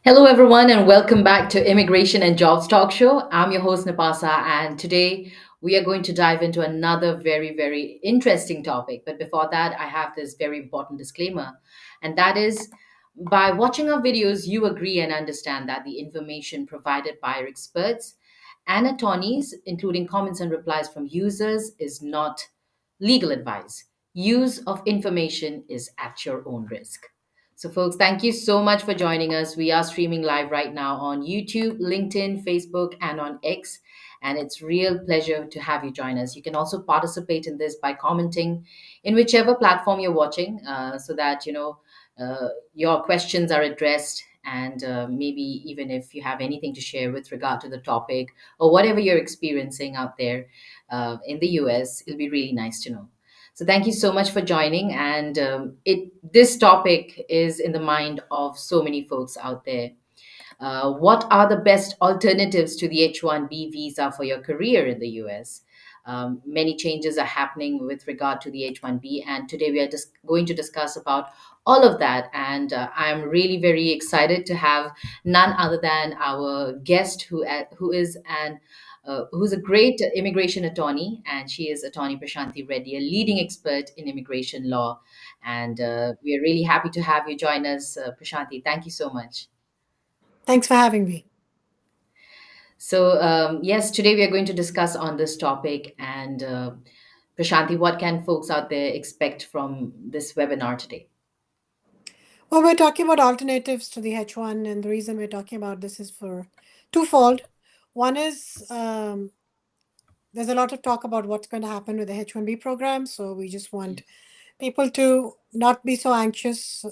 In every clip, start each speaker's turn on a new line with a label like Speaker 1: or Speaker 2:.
Speaker 1: Hello, everyone, and welcome back to Immigration and Jobs Talk Show. I'm your host, Nipasa, and today we are going to dive into another very interesting topic. But before that, I have this very important disclaimer, and that is by watching our videos, you agree and understand that the information provided by our experts and attorneys, including comments and replies from users, is not legal advice. Use of information is at your own risk. So, folks, thank you so much for joining us. We are streaming live right now on YouTube, LinkedIn, Facebook, and on X. And it's real pleasure to have you join us. You can also participate in this by commenting in whichever platform you're watching, so that your questions are addressed. And maybe even if you have anything to share with regard to the topic or whatever you're experiencing out there in the US, it'll be really nice to know. So thank you so much for joining. And it this topic is in the mind of so many folks out there. What are the best alternatives to the H-1B visa for your career in the US? Many changes are happening with regard to the H-1B, and today we are just going to discuss about all of that. And I'm really very excited to have none other than our guest, who is an who's a great immigration attorney, and she is attorney Prashanthi Reddy, a leading expert in immigration law. And we are really happy to have you join us, Prashanthi. Thank you so much.
Speaker 2: Thanks for having me.
Speaker 1: So, yes, today we are going to discuss on this topic. And Prashanthi, what can folks out there expect from this webinar today?
Speaker 2: Well, we're talking about alternatives to the H1, and the reason we're talking about this is for twofold. One is there's a lot of talk about what's going to happen with the H1B program, so we just want people to not be so anxious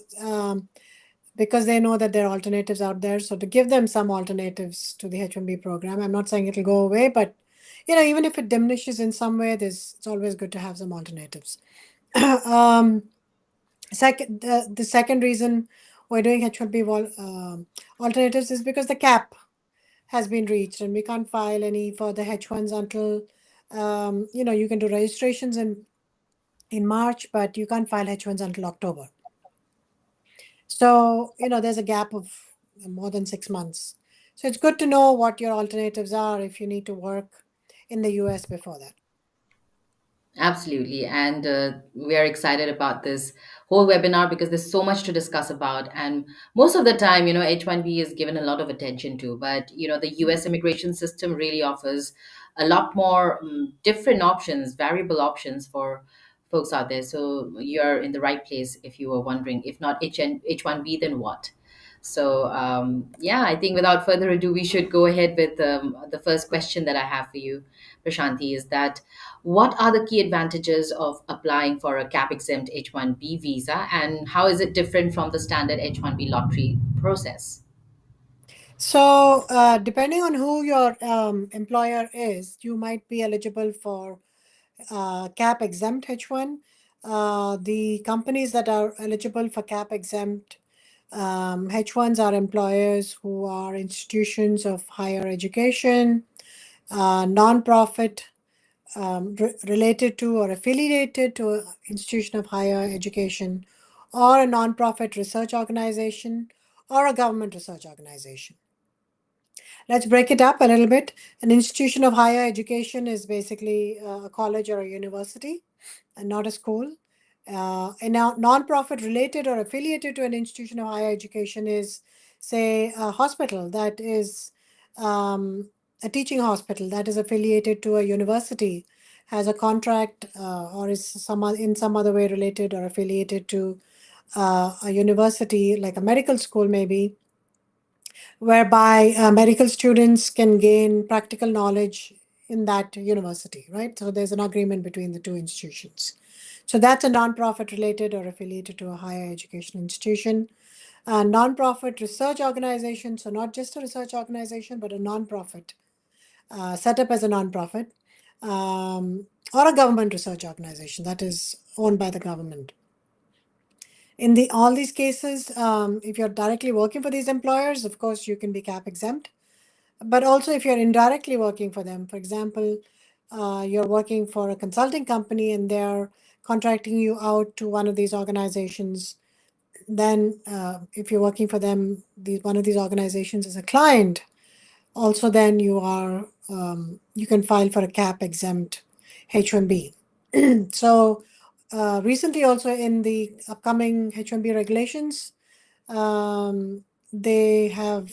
Speaker 2: because they know that there are alternatives out there. So to give them some alternatives to the H1B program, I'm not saying it'll go away, but even if it diminishes in some way, it's always good to have some alternatives. um, the second reason we're doing H1B alternatives is because the cap has been reached and we can't file any further H1s until you can do registrations in March, but you can't file H1s until October. So there's a gap of more than 6 months. So it's good to know what your alternatives are if you need to work in the US before that.
Speaker 1: Absolutely. And we are excited about this whole webinar because there's so much to discuss about. And most of the time, H-1B is given a lot of attention to, but, the US immigration system really offers a lot more different options, variable options for folks out there. So you're in the right place if you were wondering, if not H1B, then what? So, yeah, I think without further ado, we should go ahead with the first question that I have for you, Prashanthi, is that what are the key advantages of applying for a cap exempt H-1B visa, and how is it different from the standard H-1B lottery process?
Speaker 2: So, depending on who your employer is, you might be eligible for cap exempt H1. The companies that are eligible for cap exempt H1s are employers who are institutions of higher education, nonprofit related to or affiliated to an institution of higher education, or a nonprofit research organization, or a government research organization. Let's break it up a little bit. An institution of higher education is basically a college or a university and not a school. A nonprofit related or affiliated to an institution of higher education is, say, a hospital that is a teaching hospital that is affiliated to a university, has a contract or is in some other way related or affiliated to a university, like a medical school maybe, whereby medical students can gain practical knowledge in that university, right? So there's an agreement between the two institutions. So that's a nonprofit related or affiliated to a higher education institution. A nonprofit research organization, so not just a research organization, but a nonprofit, set up as a nonprofit, or a government research organization that is owned by the government. In all these cases, if you're directly working for these employers, of course, you can be cap exempt. But also, if you're indirectly working for them, for example, you're working for a consulting company and they're contracting you out to one of these organizations, then if you're working for them, one of these organizations is a client, also then you can file for a cap exempt H-1B. So recently also in the upcoming H-1B regulations, they have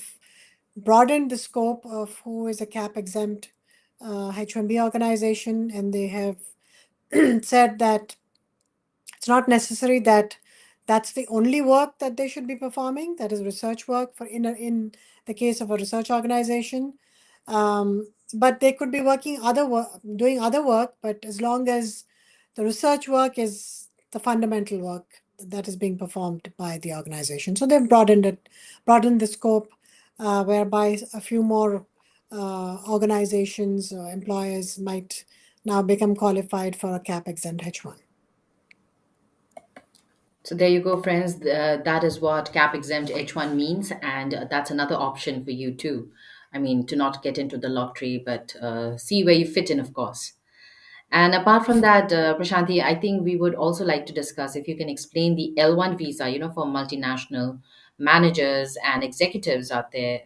Speaker 2: broadened the scope of who is a cap exempt H-1B organization, and they have said that it's not necessary that that's the only work that they should be performing. That is research work for in the case of a research organization. But they could be working other work, doing other work, but as long as the research work is the fundamental work that is being performed by the organization. So they've broadened the scope, whereby a few more organizations or employers might now become qualified for a cap exempt H1.
Speaker 1: So there you go, friends. That is what cap exempt H1 means, and that's another option for you too. I mean, to not get into the lottery, but see where you fit in, of course. And apart from that, Prashanthi, I think we would also like to discuss if you can explain the L1 visa, for multinational managers and executives out there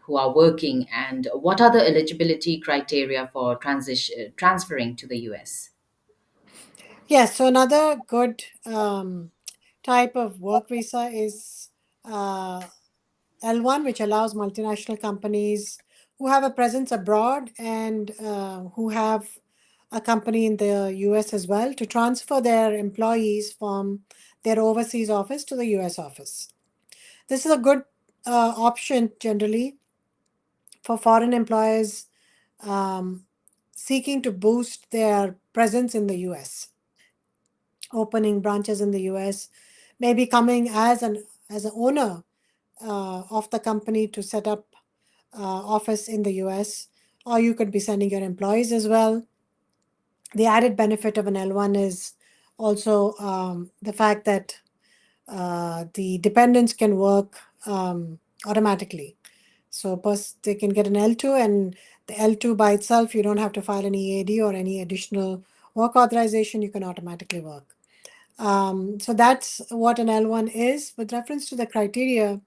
Speaker 1: who are working, and what are the eligibility criteria for transferring to the US?
Speaker 2: Yes, so another good type of work visa is uh, L1, which allows multinational companies who have a presence abroad and who have a company in the US as well to transfer their employees from their overseas office to the US office. This is a good option generally for foreign employers um, seeking to boost their presence in the US, opening branches in the US, maybe coming as an owner of the company to set up office in the US, or you could be sending your employees as well. The added benefit of an L1 is also the fact that the dependents can work automatically. So they can get an L2, and the L2 by itself, you don't have to file an EAD or any additional work authorization, you can automatically work. So that's what an L1 is. With reference to the criteria,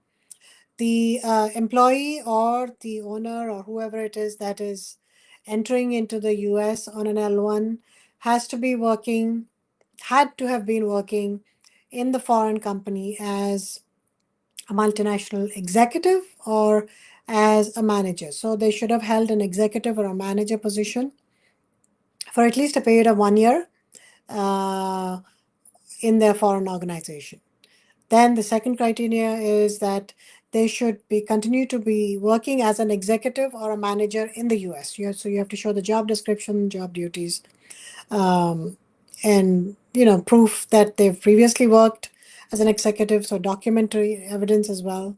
Speaker 2: the employee or the owner or whoever it is that is entering into the US on an L1 has to be working, had to have been working in the foreign company as a multinational executive or as a manager. So they should have held an executive or a manager position for at least a period of 1 year uh, in their foreign organization. Then the second criteria is that they should be continue to be working as an executive or a manager in the US. So you have to show the job description, job duties, um, and proof that they've previously worked as an executive. So documentary evidence as well.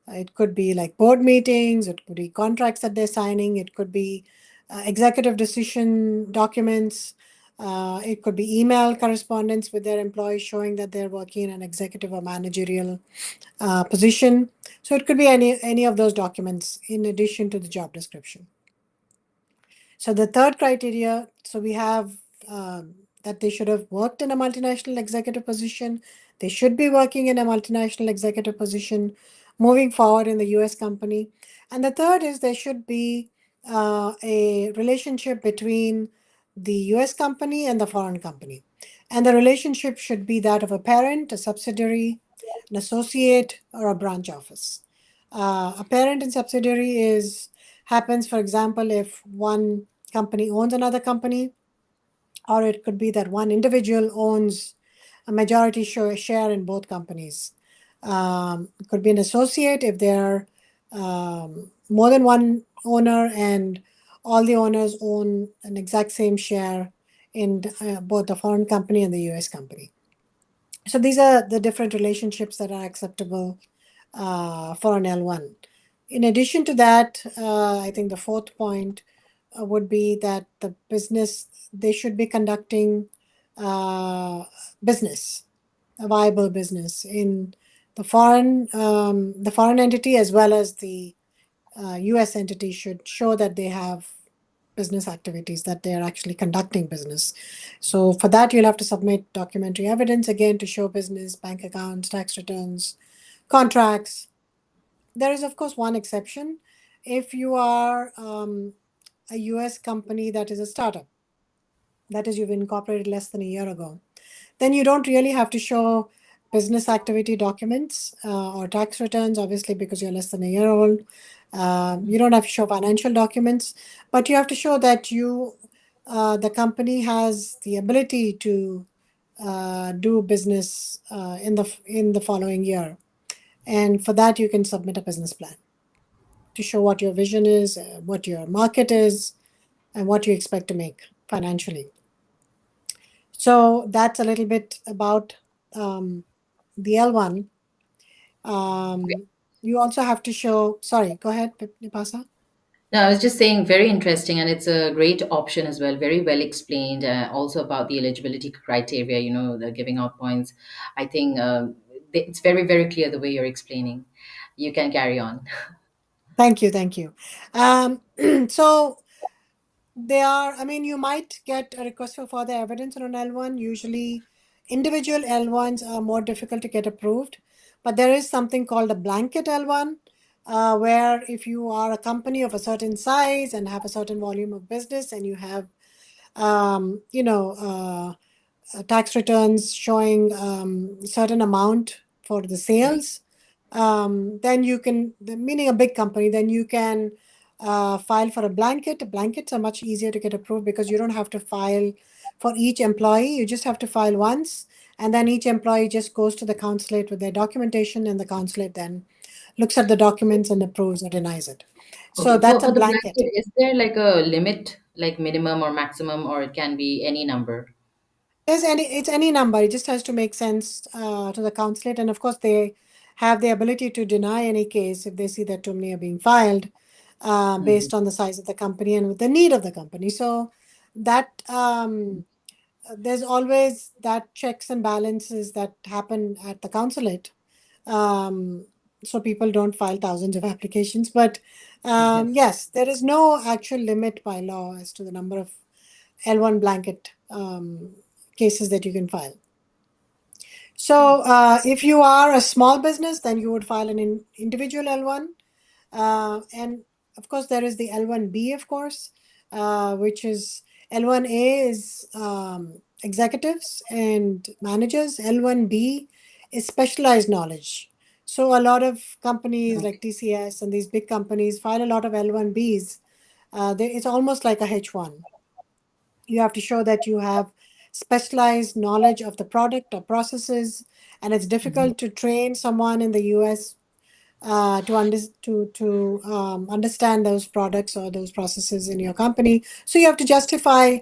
Speaker 2: It could be like board meetings. It could be contracts that they're signing. It could be executive decision documents. It could be email correspondence with their employees showing that they're working in an executive or managerial position. So it could be any of those documents in addition to the job description. So the third criteria, so we have that they should have worked in a multinational executive position. They should be working in a multinational executive position moving forward in the US company. And the third is there should be a relationship between the US company and the foreign company. And the relationship should be that of a parent, a subsidiary, an associate, or a branch office. A parent and subsidiary happens, for example, if one company owns another company, or it could be that one individual owns a majority share in both companies. It could be an associate if there are more than one owner and all the owners own an exact same share in both the foreign company and the US company. So these are the different relationships that are acceptable for an L1. In addition to that, I think the fourth point would be that they should be conducting uh, business, a viable business in the foreign entity as well as the US entity should show that they have business activities, that they are actually conducting business. So for that, you'll have to submit documentary evidence again to show business, bank accounts, tax returns, contracts. There is, of course, one exception. If you are a US company that is a startup, that is, you've incorporated less than a year ago, then you don't really have to show business activity documents or tax returns, obviously, because you're less than a year old. You don't have to show financial documents, but you have to show that the company has the ability to do business in the following year. And for that, you can submit a business plan to show what your vision is, what your market is, and what you expect to make financially. So that's a little bit about the L1. You also have to show, sorry, go ahead, Nipasa.
Speaker 1: No, I was just saying, very interesting, and it's a great option as well. Very well explained. Also about the eligibility criteria. The giving out points. I think it's very, very clear the way you're explaining. You can carry on.
Speaker 2: Thank you, thank you. Um, so I mean, you might get a request for further evidence on an L1. Usually, individual L1s are more difficult to get approved, but there is something called a blanket L1, where if you are a company of a certain size and have a certain volume of business and you have um, you know, uh, tax returns showing certain amount for the sales, then you can, meaning a big company, then you can file for a blanket. Blankets are much easier to get approved because you don't have to file for each employee. You just have to file once, and then each employee just goes to the consulate with their documentation, and the consulate then looks at the documents and approves or denies it. So
Speaker 1: Okay,
Speaker 2: that's a
Speaker 1: for the
Speaker 2: blanket.
Speaker 1: blanket, is there like a limit, like minimum or maximum, or it can be any number?
Speaker 2: It's any number. It just has to make sense to the consulate, and of course, they have the ability to deny any case if they see that too many are being filed
Speaker 1: Mhm.
Speaker 2: based on the size of the company and with the need of the company. So that there's always that checks and balances that happen at the consulate. Um, so people don't file thousands of applications, but
Speaker 1: Yes.
Speaker 2: yes, there is no actual limit by law as to the number of L1 blanket cases that you can file. So, if you are a small business, then you would file an individual L1. And of course, there is the L1B, of course, which is L1A is executives and managers. L1B is specialized knowledge. So, a lot of companies like
Speaker 1: Okay.
Speaker 2: TCS and these big companies file a lot of L1Bs. It's almost like a H1. You have to show that you have specialized knowledge of the product or processes, and it's
Speaker 1: Mhm.
Speaker 2: difficult to train someone in the US to understand those products or those processes in your company. So you have to justify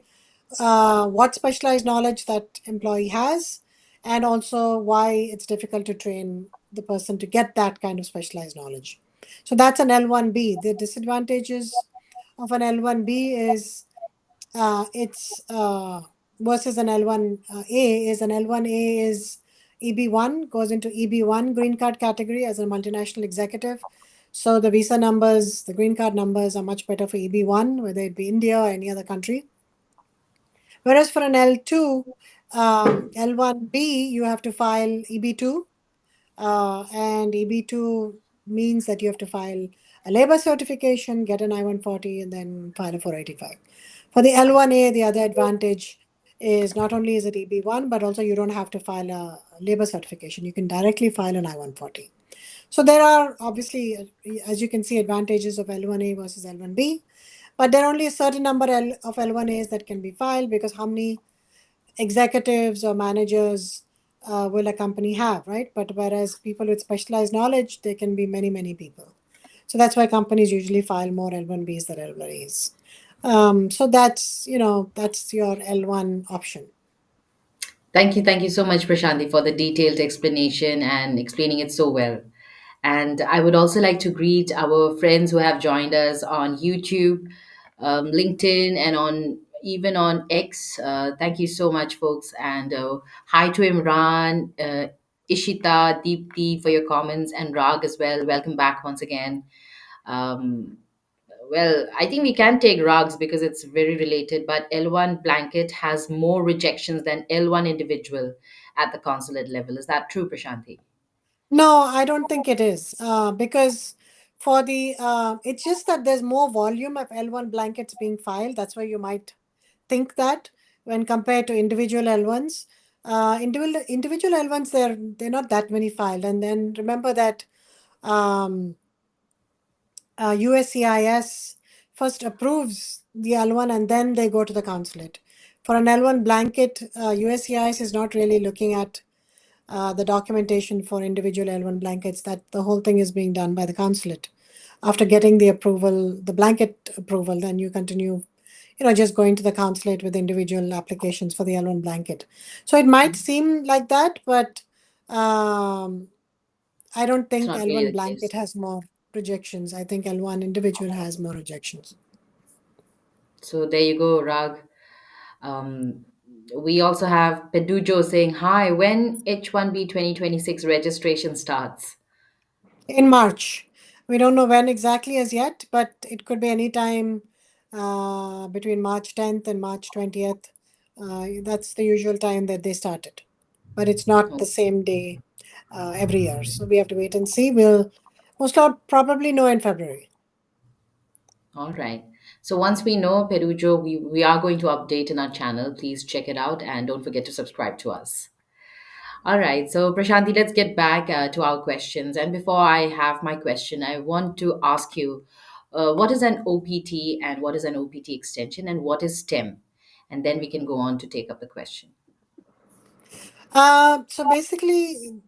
Speaker 2: what specialized knowledge that employee has, and also why it's difficult to train the person to get that kind of specialized knowledge. So that's an L1B. The disadvantages of an L1B is it's versus an L1A is an L1A is EB1 goes into EB1 green card category as a multinational executive. So the visa numbers, the green card numbers are much better for EB1, whether it be India or any other country. Whereas for an L2, L1B, you have to file EB2, and EB2 means that you have to file a labor certification, get an I-140, and then file a 485. For the L1A, the other advantage is not only is it EB1, but also you don't have to file a labor certification. You can directly file an I-140. So there are obviously, as you can see, advantages of L1A versus L1B, but there are only a certain number of L1As that can be filed, because how many executives or managers will a company have, right? But whereas people with specialized knowledge, there can be many, many people. So that's why companies usually file more L1Bs than L1As. So that's your L1 option.
Speaker 1: Thank you so much, Prashanthi, for the detailed explanation and explaining it so well. And I would also like to greet our friends who have joined us on YouTube, LinkedIn, and on even on X. Thank you so much, folks. And hi to Imran, Ishita, Deepti for your comments, and Rag as well. Welcome back once again. Um, Well, I think we can take rugs because it's very related, but L1 blanket has more rejections than L1 individual at the consulate level. Is that true, Prashanthi?
Speaker 2: No, I don't think it is, because for the it's just that there's more volume of L1 blankets being filed. That's why you might think that when compared to individual L1s. Individual L1s, they're not that many filed. And then remember that um, USCIS first approves the L1 and then they go to the consulate. For an L1 blanket, USCIS is not really looking at the documentation for individual L1 blankets. That the whole thing is being done by the consulate. After getting the approval, the blanket approval, then you continue, just going to the consulate with individual applications for the L1 blanket. So it might seem like that, but um, I don't
Speaker 1: It's
Speaker 2: think
Speaker 1: not really
Speaker 2: L1
Speaker 1: the case.
Speaker 2: blanket has more rejections. I think L1 individual has more rejections.
Speaker 1: So there you go, Rag. Um, we also have Pedujo saying, "Hi, when H-1B 2026 registration starts?"
Speaker 2: In March. We don't know when exactly as yet, but it could be any time between March 10th and March 20th. That's the usual time that they started, but it's not the
Speaker 1: Oh,
Speaker 2: same day every year. So we have to wait and see. We'll probably know in February.
Speaker 1: all right. So once we know, Pedujo, we are going to update in our channel. Please check it out and don't forget to subscribe to us. All right. So, Prashanti, let's get back to our questions. And before I have my question, I want to ask you what is an OPT and what is an OPT extension and what is STEM? And then we can go on to take up the question.
Speaker 2: So basically,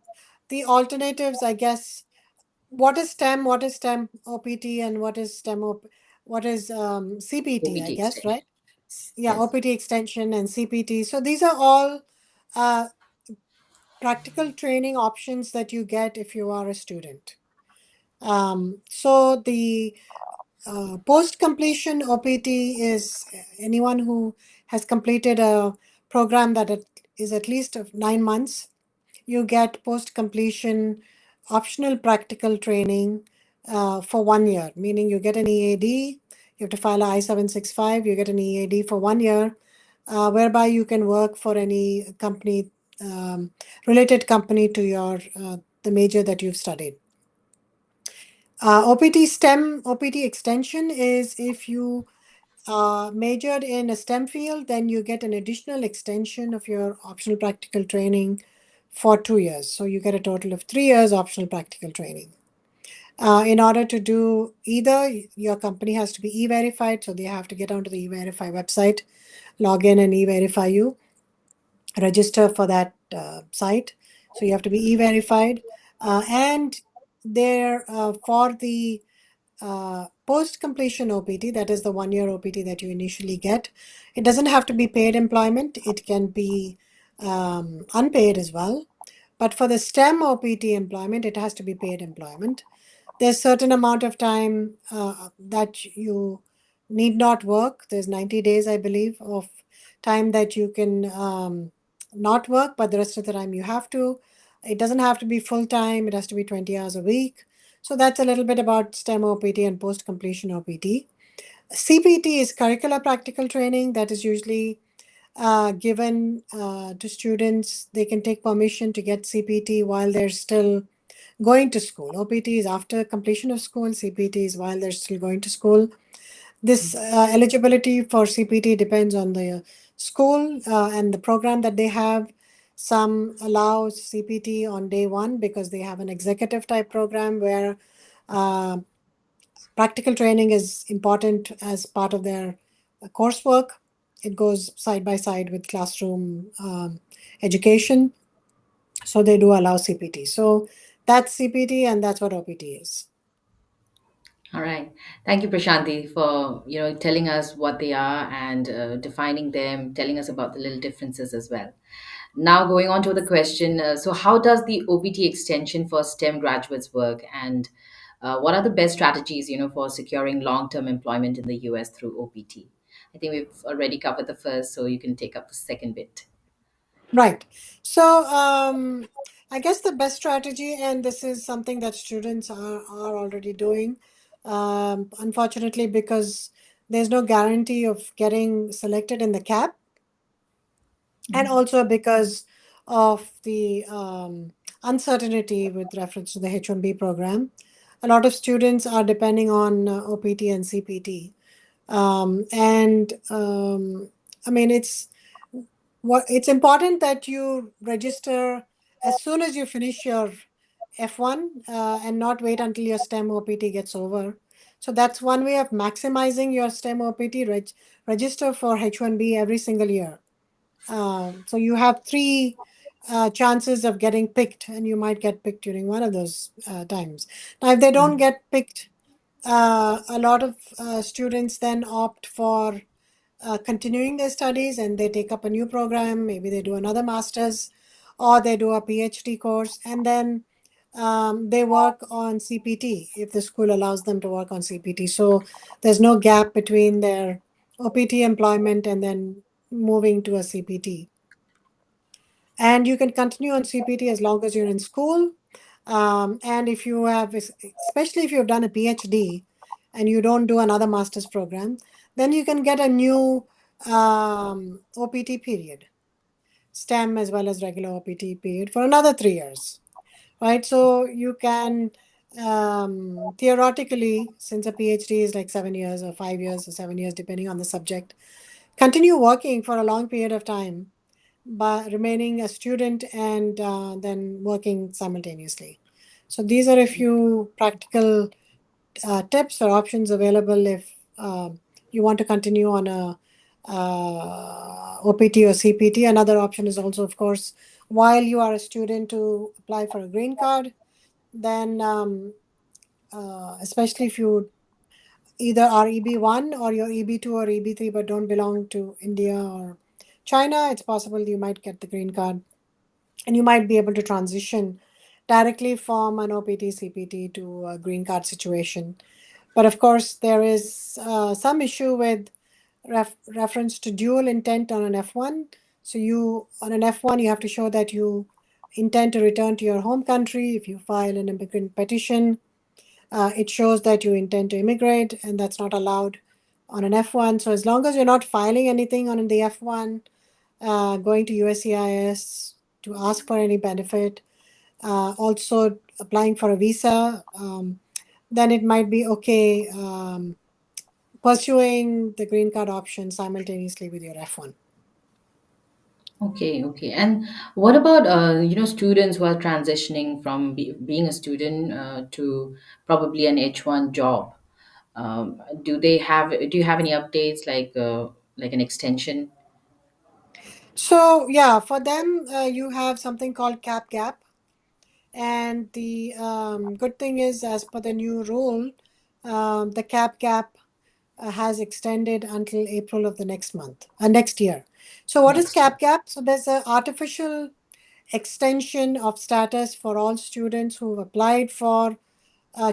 Speaker 2: the alternatives, I guess, what is STEM OPT, and what is CPT, I
Speaker 1: OPT
Speaker 2: guess,
Speaker 1: extension.
Speaker 2: right? Yeah,
Speaker 1: Yes.
Speaker 2: OPT extension and CPT. So these are all uh, practical training options that you get if you are a student. So the post completion OPT is anyone who has completed a program that is at least of 9 months. You get post completion optional practical training for 1 year, meaning you get an EAD, you have to file a I-765, you get an EAD for 1 year, whereby you can work for any company, related company to your the major that you've studied. OPT extension is if you majored in a STEM field, then you get an additional extension of your optional practical training for 2 years. So you get a total of 3 years optional practical training. In order to do either, your company has to be e-verified, so they have to get onto the e-verify website, log in and e-verify you, register for that site. So you have to be e-verified, and there for the post completion OPT, that is the 1 year OPT that you initially get, it doesn't have to be paid employment, it can be unpaid as well. But for the STEM OPT employment, it has to be paid employment. There's certain amount of time that you need not work. There's 90 days, I believe, of time that you can not work, but the rest of the time you have to. It doesn't have to be full time, it has to be 20 hours a week. So that's a little bit about STEM OPT and post completion OPT. CPT is curricular practical training that is usually given to students. They can take permission to get CPT while they're still going to school. OPT is after completion of school, CPT is while they're still going to school. This eligibility for CPT depends on the school and the program that they have. Some allow CPT on day one because they have an executive type program where uh, practical training is important as part of their coursework. It goes side by side with classroom education. So they do allow CPT. So that's CPT and that's what OPT is.
Speaker 1: All right. Thank you, Prashanti, for telling us what they are and defining them, telling us about the little differences as well. Now, going on to the question, so how does the OPT extension for STEM graduates work, and what are the best strategies, for securing long-term employment in the US through OPT? I think we've already covered the first, so you can take up the second bit.
Speaker 2: Right. So I guess the best strategy, and this is something that students are already doing, unfortunately, because there's no guarantee of getting selected in the CAP, and also because of the uncertainty with reference to the H-1B program. A lot of students are depending on OPT and CPT. And I mean, it's important that you register as soon as you finish your F1 and not wait until your STEM OPT gets over. So that's one way of maximizing your STEM OPT. Register for H-1B every single year. So you have three chances of getting picked, and you might get picked during one of those times. Now, if they don't get picked, a lot of students then opt for continuing their studies, and they take up a new program. Maybe they do another master's, or they do a PhD course, and then they work on CPT if the school allows them to work on CPT. So there's no gap between their OPT employment and then moving to a CPT. And you can continue on CPT as long as you're in school. And if you have, especially if you've done a PhD and you don't do another master's program, then you can get a new OPT period, STEM as well as regular OPT period for another 3 years, right? So you can theoretically, since a PhD is like 7 years or 5 years or 7 years, depending on the subject, continue working for a long period of time by remaining a student and then working simultaneously. So these are a few practical tips or options available if you want to continue on a OPT or CPT. Another option is also, of course, while you are a student, to apply for a green card. Then, especially if you either are EB-1 or you're EB-2 or EB-3 but don't belong to India or China, it's possible you might get the green card, and you might be able to transition directly from an OPT CPT to a green card situation. But of course, there is some issue with reference to dual intent on an F1. So on an F1, you have to show that you intend to return to your home country. If you file an immigrant petition, it shows that you intend to immigrate, and that's not allowed on an F1. So as long as you're not filing anything on the F1, going to USCIS to ask for any benefit, also applying for a visa, then it might be okay pursuing the green card option simultaneously with your F1.
Speaker 1: Okay, okay. And what about students who are transitioning from being a student to probably an H1 job? Do you have any updates like an extension?
Speaker 2: So yeah, for them, you have something called cap gap. And the good thing is, as per the new rule, the cap gap has extended until April of the next year. So what is
Speaker 1: Next year.
Speaker 2: cap gap? So there's an artificial extension of status for all students who've applied for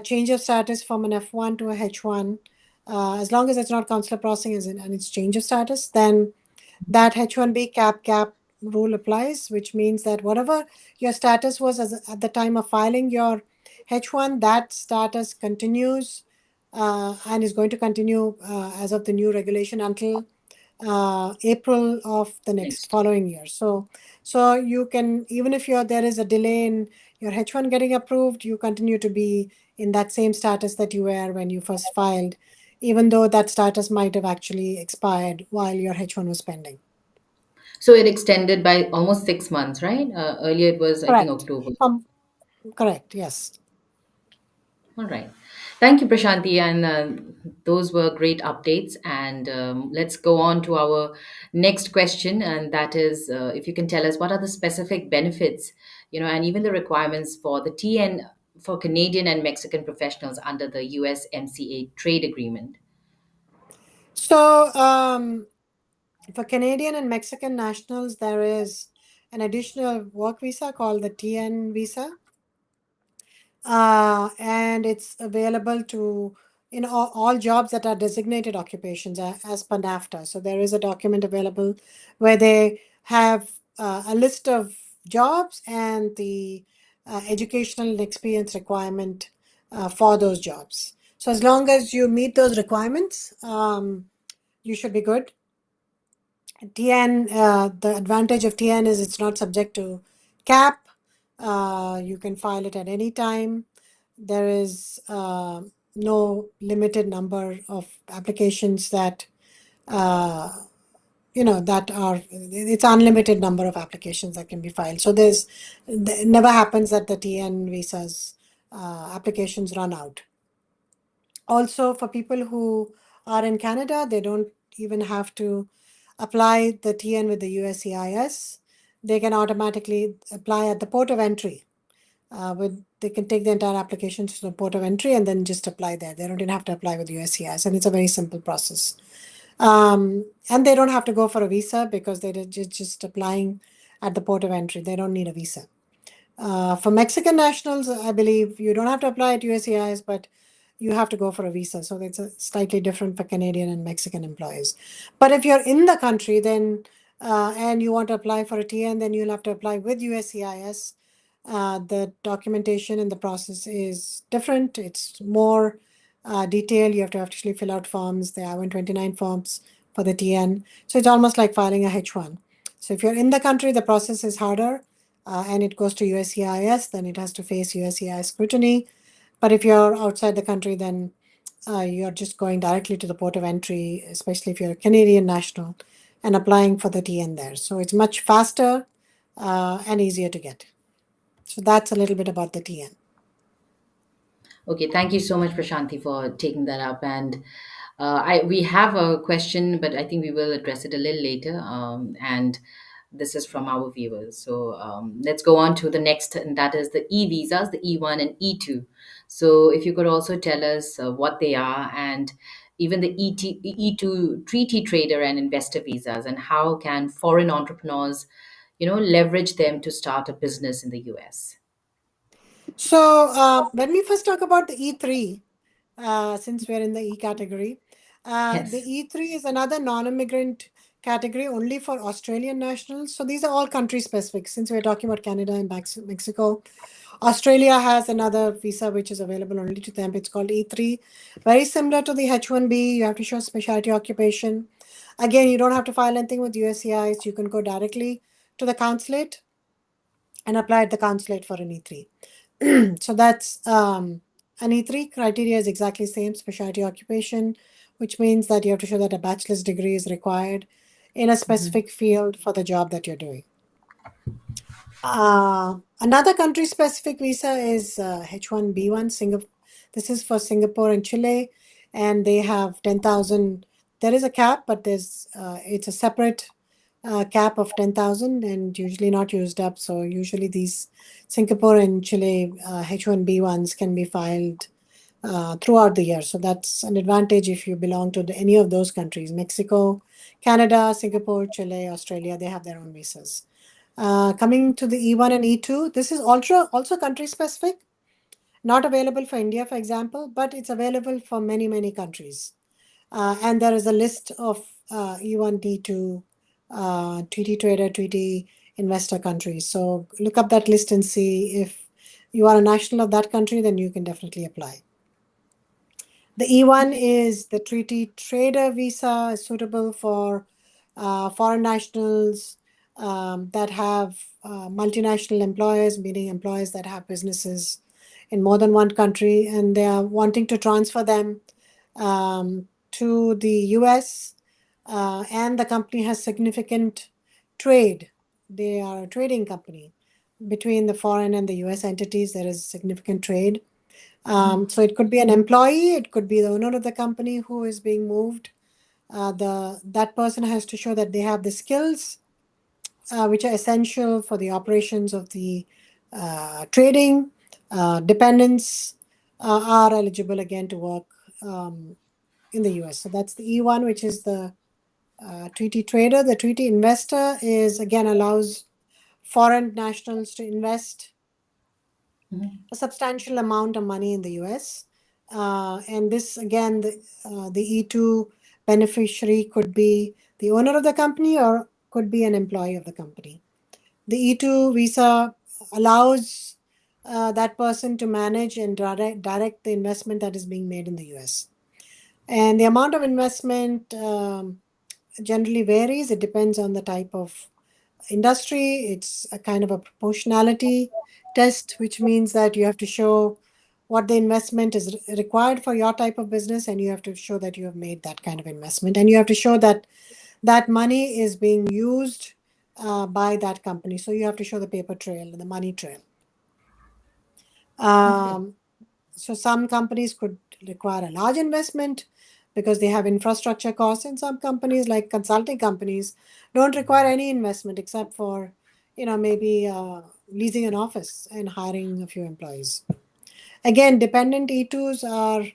Speaker 2: change of status from an F1 to a H1. As long as it's not consular processing and it's change of status, then that H-1B cap gap rule applies, which means that whatever your status was at the time of filing your H-1, that status continues and is going to continue as of the new regulation until April of the next
Speaker 1: Next year.
Speaker 2: following year. So you can, even if there is a delay in your H-1 getting approved, you continue to be in that same status that you were when you first filed, even though that status might have actually expired while your H-1 was pending.
Speaker 1: So it extended by almost 6 months, right? Earlier it was, I think,
Speaker 2: Correct.
Speaker 1: October.
Speaker 2: Correct. Yes.
Speaker 1: All right. Thank you, Prashanti. And those were great updates. And let's go on to our next question. And that is if you can tell us what are the specific benefits, and even the requirements for the TN for Canadian and Mexican professionals under the USMCA trade agreement.
Speaker 2: So for Canadian and Mexican nationals, there is an additional work visa called the TN visa. And it's available to all jobs that are designated occupations as per NAFTA. So there is a document available where they have a list of jobs and the educational and experience requirement for those jobs. So as long as you meet those requirements, you should be good. TN, the advantage of TN is it's not subject to cap. You can file it at any time. There is no limited number of applications that uh, that are, it's unlimited number of applications that can be filed. So it never happens that the TN visas applications run out. Also, for people who are in Canada, they don't even have to apply the TN with the USCIS. They can automatically apply at the port of entry. They can take the entire application to the port of entry and then just apply there. They don't even have to apply with USCIS, and it's a very simple process. And they don't have to go for a visa because they're just applying at the port of entry. They don't need a visa. For Mexican nationals, I believe you don't have to apply at USCIS, but you have to go for a visa. So it's a slightly different for Canadian and Mexican employees. But if you're in the country, then and you want to apply for a TN, then you'll have to apply with USCIS. The documentation and the process is different. It's more detailed. You have to actually fill out forms. There are 129 forms for the TN. So it's almost like filing a H1. So if you're in the country, the process is harder and it goes to USCIS, then it has to face USCIS scrutiny. But if you're outside the country, then you're just going directly to the port of entry, especially if you're a Canadian national, and applying for the TN there. So it's much faster and easier to get. So that's a little bit about the TN.
Speaker 1: Okay, thank you so much, Prashanthi, for taking that up. And we have a question, but I think we will address it a little later. And this is from our viewers. So let's go on to the next, and that is the E visas, the E1 and E2. So if you could also tell us what they are, and even the E2 treaty trader and investor visas, and how can foreign entrepreneurs, leverage them to start a business in the US.
Speaker 2: So when we first talk about the E3, since we're in the E category, the
Speaker 1: Yes.
Speaker 2: E3 is another non-immigrant category only for Australian nationals. So these are all country specific. Since we're talking about Canada and Mexico, Australia has another visa which is available only to them. It's called E3. Very similar to the H-1B. You have to show specialty occupation. Again, you don't have to file anything with USCIS. You can go directly to the consulate and apply at the consulate for an E3. So that's an E3 criteria is exactly the same, specialty occupation, which means that you have to show that a bachelor's degree is required in a
Speaker 1: Mhm.
Speaker 2: specific field for the job that you're doing. Another country specific visa is H-1B1. This is for Singapore and Chile, and they have 10,000. There is a cap, but it's a separate cap of 10,000 and usually not used up. So usually these Singapore and Chile H-1B1s can be filed throughout the year. So that's an advantage if you belong to any of those countries: Mexico, Canada, Singapore, Chile, Australia. They have their own visas. Coming to the E1 and E2, this is also country specific, not available for India, for example, but it's available for many, many countries. And there is a list of E1, D2, treaty trader, treaty investor countries. So look up that list and see if you are a national of that country, then you can definitely apply. The E1
Speaker 1: Okay.
Speaker 2: is the treaty trader visa, is suitable for foreign nationals that have multinational employers, meaning employers that have businesses in more than one country, and they are wanting to transfer them to the US, and the company has significant trade. They are a trading company. Between the foreign and the US entities, there is significant trade. So it could be an employee, it could be the owner of the company who is being moved. That person has to show that they have the skills which are essential for the operations of the trading. Dependents are eligible again to work in the US. So that's the E1, which is the treaty trader. The treaty investor is again allows foreign nationals to invest
Speaker 1: Mhm.
Speaker 2: a substantial amount of money in the US. And this again, the E2 beneficiary could be the owner of the company or could be an employee of the company. The E2 visa allows that person to manage and direct the investment that is being made in the US. And the amount of investment generally varies. It depends on the type of industry. It's a kind of a proportionality test, which means that you have to show what the investment is required for your type of business, and you have to show that you have made that kind of investment, and you have to show that that money is being used by that company. So you have to show the paper trail, the money trail.
Speaker 1: Okay.
Speaker 2: Um, so some companies could require a large investment because they have infrastructure costs, and some companies, like consulting companies, don't require any investment except for, maybe leasing an office and hiring a few employees. Again, dependent E2s are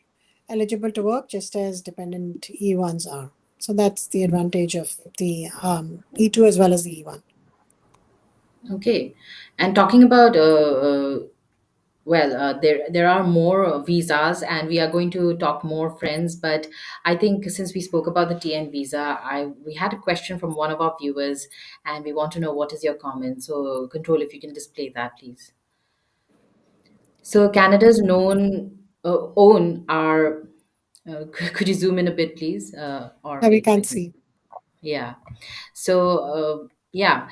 Speaker 2: eligible to work just as dependent E1s are. So that's the advantage of the E2 as well as the E1.
Speaker 1: Okay. And talking about there are more visas, and we are going to talk more friends. But I think since we spoke about the TN visa, I we had a question from one of our viewers, and we want to know what is your comment. So, control, if you can display that, please. So, Canada's known own are. Could you zoom in a bit, please? Or
Speaker 2: We
Speaker 1: maybe
Speaker 2: can't
Speaker 1: let me.
Speaker 2: see.
Speaker 1: Yeah. So, yeah,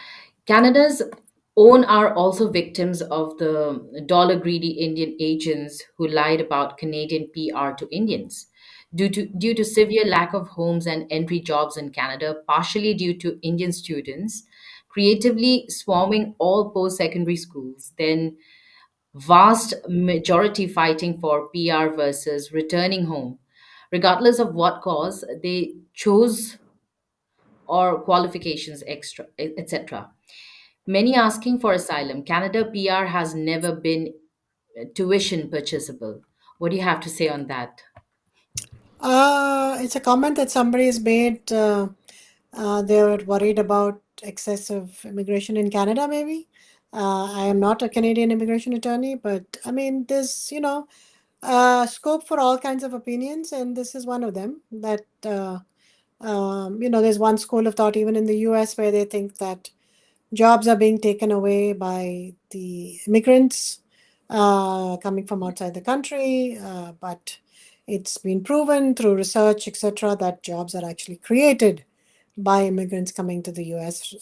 Speaker 1: Canada's own are also victims of the dollar greedy Indian agents who lied about Canadian PR to Indians. Due to severe lack of homes and entry jobs in Canada, partially due to Indian students creatively swarming all post secondary schools, then vast majority fighting for PR versus returning home. Regardless of what cause, they chose or qualifications extra etc. Many asking for asylum. Canada PR has never been tuition purchasable. What do you have to say on that?
Speaker 2: It's a comment that somebody has made. They were worried about excessive immigration in Canada, maybe. I am not a Canadian immigration attorney, but I mean, there's, scope for all kinds of opinions, and this is one of them. That, there's one school of thought, even in the US, where they think that jobs are being taken away by the immigrants coming from outside the country, but it's been proven through research, etc., that jobs are actually created by immigrants coming to the US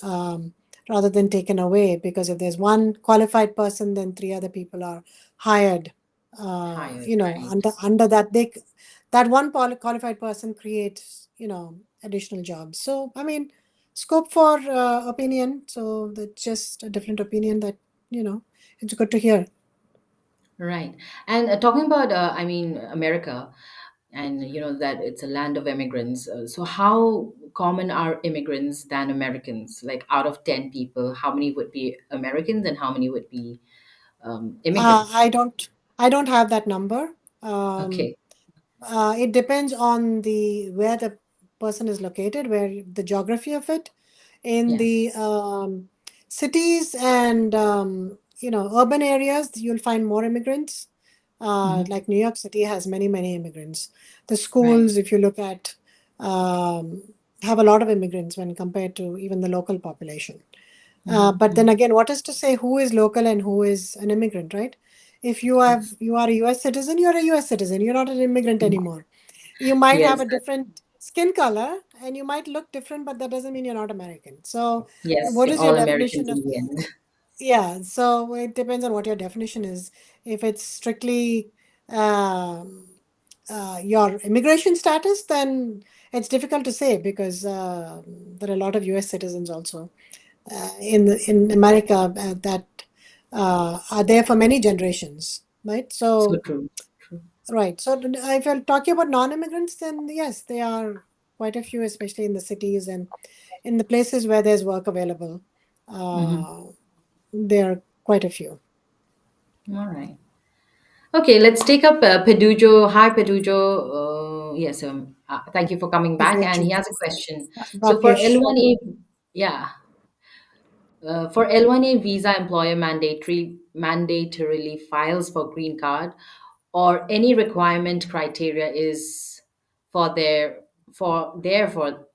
Speaker 2: rather than taken away. Because if there's one qualified person, then three other people are hired.
Speaker 1: Hired, right.
Speaker 2: Under that that one qualified person creates additional jobs. So I mean, scope for opinion. So that's just a different opinion that it's good to hear.
Speaker 1: Right. And talking about, I mean, America, and you know that it's a land of immigrants. So, how common are immigrants than Americans? Like, out of 10 people, how many would be Americans and how many would be
Speaker 2: Uh,
Speaker 1: immigrants?
Speaker 2: I don't I don't have that number. Um,
Speaker 1: Okay.
Speaker 2: it depends on the where the person is located, where the geography of it. In
Speaker 1: Yes.
Speaker 2: the cities and urban areas, you'll find more immigrants.
Speaker 1: Hmm.
Speaker 2: Like New York City has many immigrants. The
Speaker 1: Right.
Speaker 2: schools, if you look at, um, have a lot of immigrants when compared to even the local population. But then
Speaker 1: Hmm.
Speaker 2: again, what is to say who is local and who is an immigrant, right? If
Speaker 1: Yes.
Speaker 2: you are a US citizen, you're a US citizen. You're not an immigrant anymore. You might have
Speaker 1: Yes.
Speaker 2: a different skin color and you might look different, but that doesn't mean you're not American. So
Speaker 1: Yes.
Speaker 2: what is your
Speaker 1: All Americans
Speaker 2: definition
Speaker 1: in
Speaker 2: of,
Speaker 1: the end.
Speaker 2: yeah, so it depends on what your definition is. If it's strictly um, your immigration status, then it's difficult to say because there are a lot of US citizens also in America that are there for many generations, right?
Speaker 1: So
Speaker 2: So,
Speaker 1: true. True.
Speaker 2: right. So, if you're talking about non-immigrants, then yes, there are quite a few, especially in the cities and in the places where there's work available.
Speaker 1: Hmm.
Speaker 2: Uh, there are quite a few.
Speaker 1: All right. Okay, let's take up Pedujo. Hi, Pedujo. Yes, thank you for coming back. And he has a question. So for
Speaker 2: Rakesh.
Speaker 1: L1A, yeah, for L1A visa, employer mandatorily files for green card, or any requirement criteria is for their for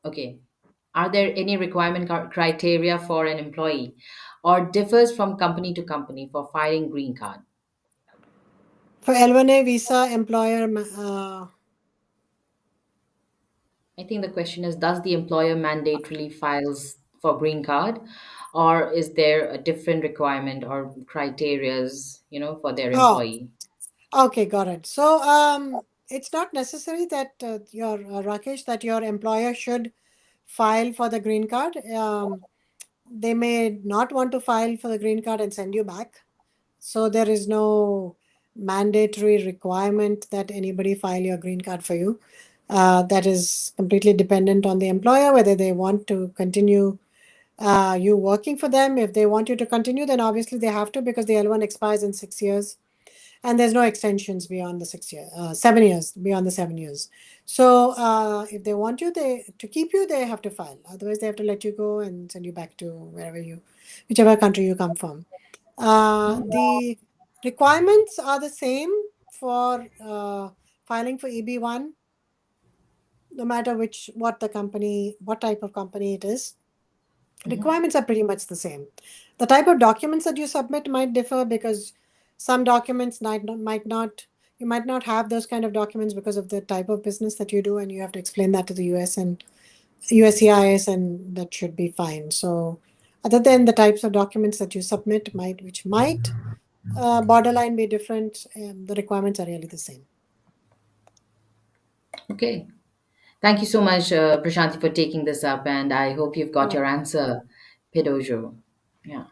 Speaker 1: okay. Are there any requirement criteria for an employee, or differs from company to company for filing green card?
Speaker 2: For L1A visa, employer,
Speaker 1: I think the question is, does the employer mandatorily files for green card, or is there a different requirement or criterias, for their
Speaker 2: oh,
Speaker 1: employee?
Speaker 2: okay, got it. So, it's not necessary that your Rakesh, that your employer should file for the green card. They may not want to file for the green card and send you back. So there is no mandatory requirement that anybody file your green card for you. That is completely dependent on the employer whether they want to continue you working for them. If they want you to continue, then obviously they have to, because the L1 expires in 6 years, and there's no extensions beyond the 6 year, 7 years beyond the 7 years. So if they want you, they to keep you, they have to file. Otherwise, they have to let you go and send you back to whichever country you come from. The requirements are the same for filing for EB1, no matter what type of company it is.
Speaker 1: Mhm.
Speaker 2: Requirements are pretty much the same. The type of documents that you submit might differ, because some documents you might not have those kind of documents because of the type of business that you do, and you have to explain that to the US and USCIS, and that should be fine. So, other than the types of documents that you submit, which might borderline be different, the requirements are really the same.
Speaker 1: Okay. Thank you so much, Prashanthi, for taking this up, and I hope you've got your answer, Pedojo. Yeah.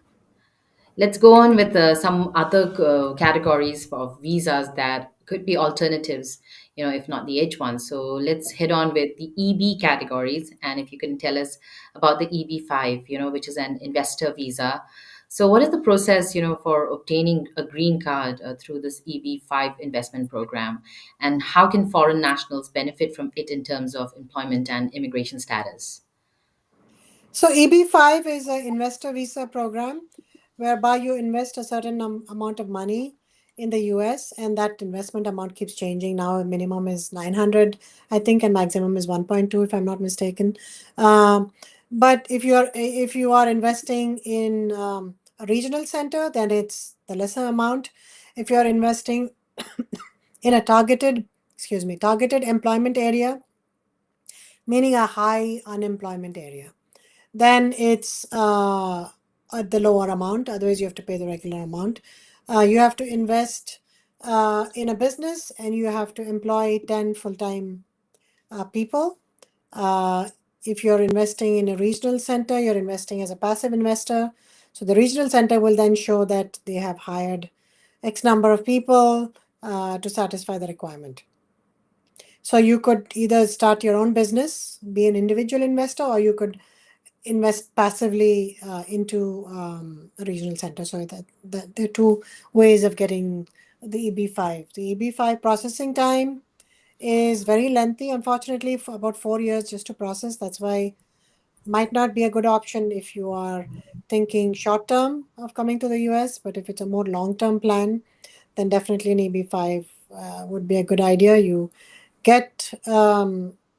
Speaker 1: Let's go on with some other categories of visas that could be alternatives, if not the H1. So let's head on with the EB categories. And if you can tell us about the EB-5, which is an investor visa. So what is the process, for obtaining a green card through this EB-5 investment program? And how can foreign nationals benefit from it in terms of employment and immigration status?
Speaker 2: So EB-5 is an investor visa program whereby you invest a certain amount of money in the US, and that investment amount keeps changing. Now minimum is 900, I think, and maximum is 1.2 if I'm not mistaken. Um, but if you are investing in a regional center, then it's the lesser amount. If you are investing in a targeted employment area, meaning a high unemployment area, then it's at the lower amount. Otherwise, you have to pay the regular amount. You have to invest in a business, and you have to employ 10 full time people. Uh, if you're investing in a regional center, you're investing as a passive investor. So the regional center will then show that they have hired X number of people to satisfy the requirement. So you could either start your own business, be an individual investor, or you could invest passively into a regional center. So that there are two ways of getting the EB-5. The EB-5 processing time is very lengthy, unfortunately, for about 4 years just to process. That's why might not be a good option if you are thinking short term of coming to the US. But if it's a more long term plan, then definitely an EB-5 would be a good idea. Get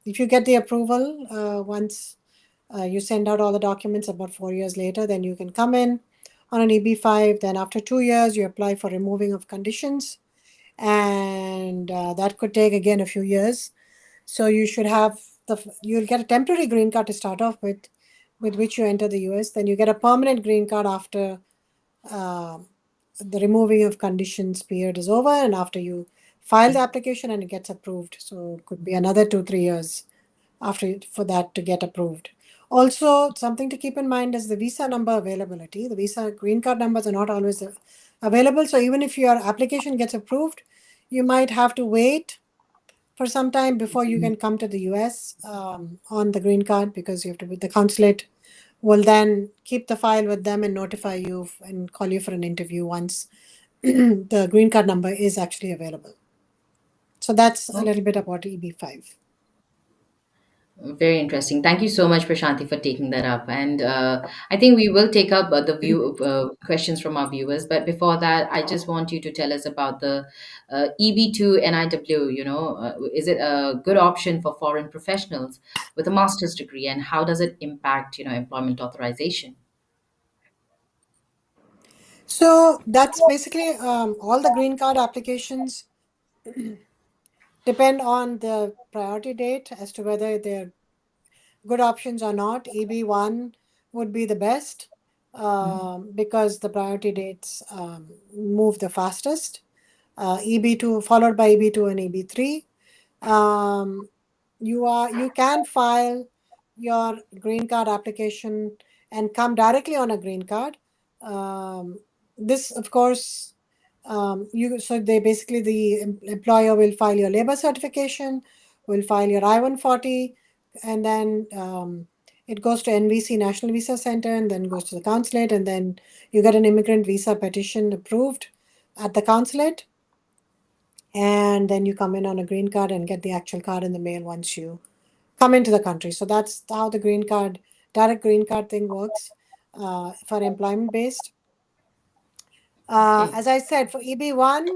Speaker 2: if you get the approval once you send out all the documents about 4 years later, then you can come in on an EB-5. Then after 2 years, you apply for removing of conditions, and that could take again a few years. So you'll get a temporary green card to start off with which you enter the US. Then you get a permanent green card after uh, the removing of conditions period is over, and after you file the application and it gets approved. So it could be another 2-3 years for that to get approved. Also, something to keep in mind is the visa number availability. The visa green card numbers are not always available. So even if your application gets approved, you might have to wait for some time before you can come to the US on the green card, because you have to be the consulate will then keep the file with them and notify you and call you for an interview once the green card number is actually available. So that's a little bit about EB-5.
Speaker 1: Very interesting. Thank you so much, Prashanthi, for taking that up. And I think we will take up the view questions from our viewers. But before that, I just want you to tell us about the EB2 NIW. Is it a good option for foreign professionals with a master's degree, and how does it impact, employment authorization?
Speaker 2: So that's basically all the green card applications depend on the priority date as to whether they're good options or not. EB-1 would be the best because the priority dates move the fastest. EB-2 followed by EB-2 and EB-3. Um, you can file your green card application and come directly on a green card. Um, this, of course, you so they basically the employer will file your labor certification, will file your I-140, and then it goes to NVC, National Visa Center, and then goes to the consulate, and then you get an immigrant visa petition approved at the consulate, and then you come in on a green card and get the actual card in the mail once you come into the country. So that's how the green card, direct green card thing works for employment based.
Speaker 1: Okay.
Speaker 2: As I said, for EB-1,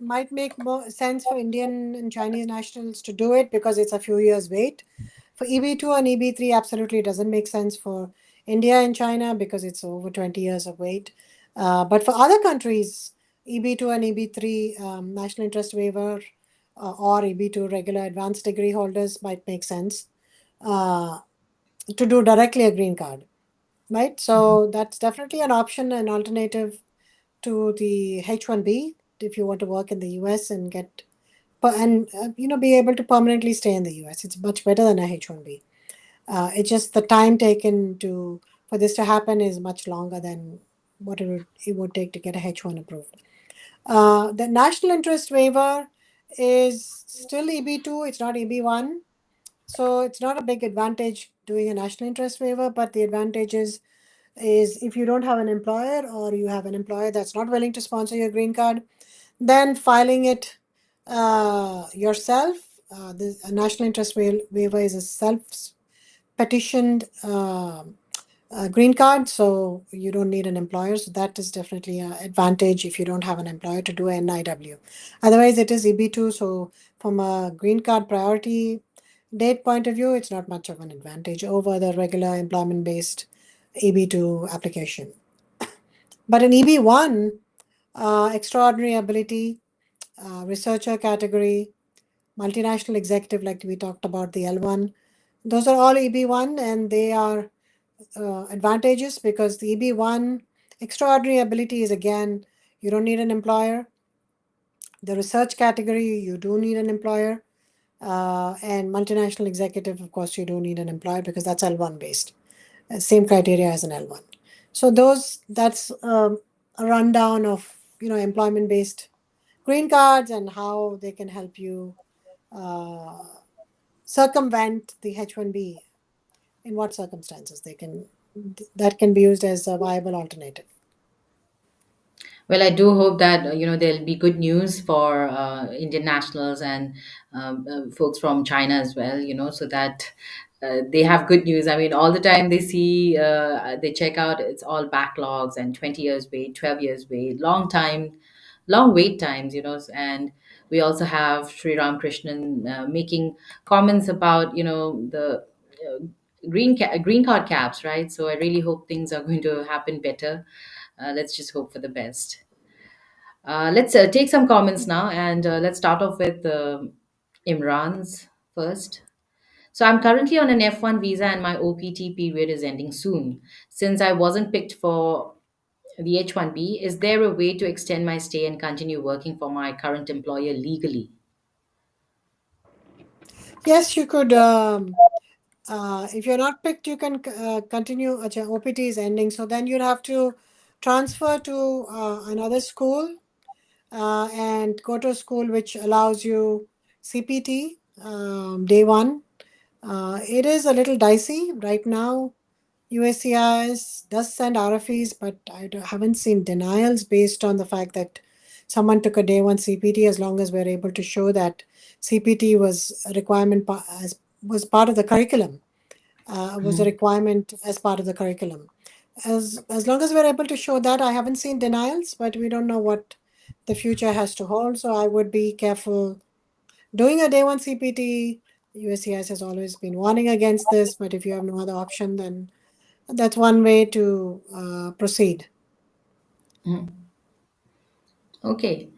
Speaker 2: might make more sense for Indian and Chinese nationals to do it because it's a few years wait. For EB-2 and EB-3, absolutely doesn't make sense for India and China because it's over 20 years of wait. But for other countries, EB-2 and EB-3 national interest waiver or EB-2 regular advanced degree holders might make sense uh, to do directly a green card, right? So that's definitely an option, an alternative to the H-1B if you want to work in the US and get be able to permanently stay in the US. It's much better than a H-1B. It's just the time taken to for this to happen is much longer than what it would take to get a H-1 approved. The national interest waiver is still EB-2. It's not EB-1. So it's not a big advantage doing a national interest waiver, but the advantage is if you don't have an employer or you have an employer that's not willing to sponsor your green card, then filing it yourself. The a national interest waiver is a self-petitioned green card, so you don't need an employer. So that is definitely an advantage if you don't have an employer to do an NIW. Otherwise, it is EB-2. So from a green card priority date point of view, it's not much of an advantage over the regular employment-based EB-2 application. But in EB-1, extraordinary ability, researcher category, multinational executive, like we talked about, the L1, those are all EB-1 and they are advantages because the EB-1 extraordinary ability is again, you don't need an employer. The research category, you do need an employer. And multinational executive, of course, you don't need an employer because that's L1 based. Same criteria as an L1. So that's a rundown of employment based green cards and how they can help you uh, circumvent the H-1B. In what circumstances that can be used as a viable alternative.
Speaker 1: Well, I do hope that there'll be good news for Indian nationals and folks from China as well. So that they have good news. I mean, all the time they check out, it's all backlogs and 20 years wait, 12 years wait, long time, long wait times. And we also have Sri Ramakrishnan making comments about the green card caps, right? So I really hope things are going to happen better. Let's just hope for the best. Let's take some comments now, and let's start off with Imran's first. So I'm currently on an F1 visa, and my OPT period is ending soon. Since I wasn't picked for the H-1B, is there a way to extend my stay and continue working for my current employer legally?
Speaker 2: Yes, you could. If you're not picked, you can continue. OPT is ending, so then you'd have to transfer to another school and go to a school which allows you CPT day one. It is a little dicey right now. USCIS does send RFEs, but haven't seen denials based on the fact that someone took a day one CPT as long as we're able to show that CPT was a requirement was part of the curriculum, was a
Speaker 1: Mhm.
Speaker 2: requirement as part of the curriculum. As long as we're able to show that, I haven't seen denials, but we don't know what the future has to hold. So I would be careful doing a day one CPT. USCIS has always been warning against this, but if you have no other option, then that's one way to proceed.
Speaker 1: Okay.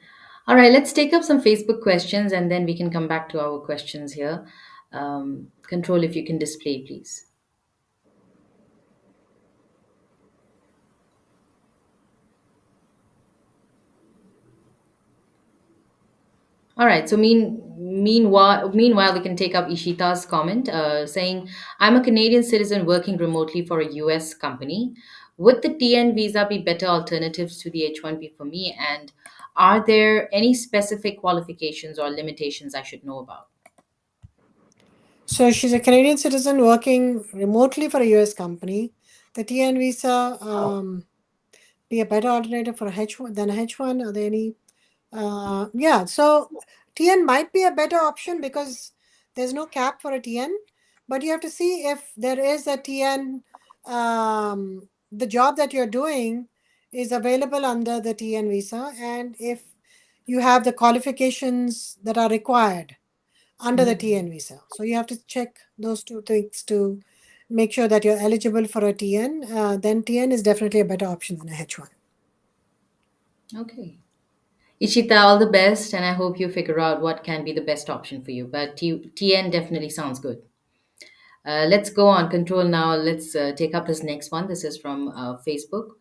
Speaker 1: All right, let's take up some Facebook questions and then we can come back to our questions here. Control, if you can display, please. All right. So meanwhile, we can take up Ishita's comment, saying, "I'm a Canadian citizen working remotely for a U.S. company. Would the TN visa be better alternatives to the H-1B for me? And are there any specific qualifications or limitations I should know about?"
Speaker 2: So she's a Canadian citizen working remotely for a US company. The TN visa be a better alternative for a H1 than a H1? Are there any? Yeah, so TN might be a better option because there's no cap for a TN, but you have to see if there is a TN, the job that you're doing is available under the TN visa, and if you have the qualifications that are required under the
Speaker 1: Mhm.
Speaker 2: TN visa. So you have to check those two things to make sure that you're eligible for a TN. Then TN is definitely a better option than a H1.
Speaker 1: Okay. Ishita, all the best, and I hope you figure out what can be the best option for you. But TN definitely sounds good. Let's go on. Control now. Let's take up this next one. This is from Facebook.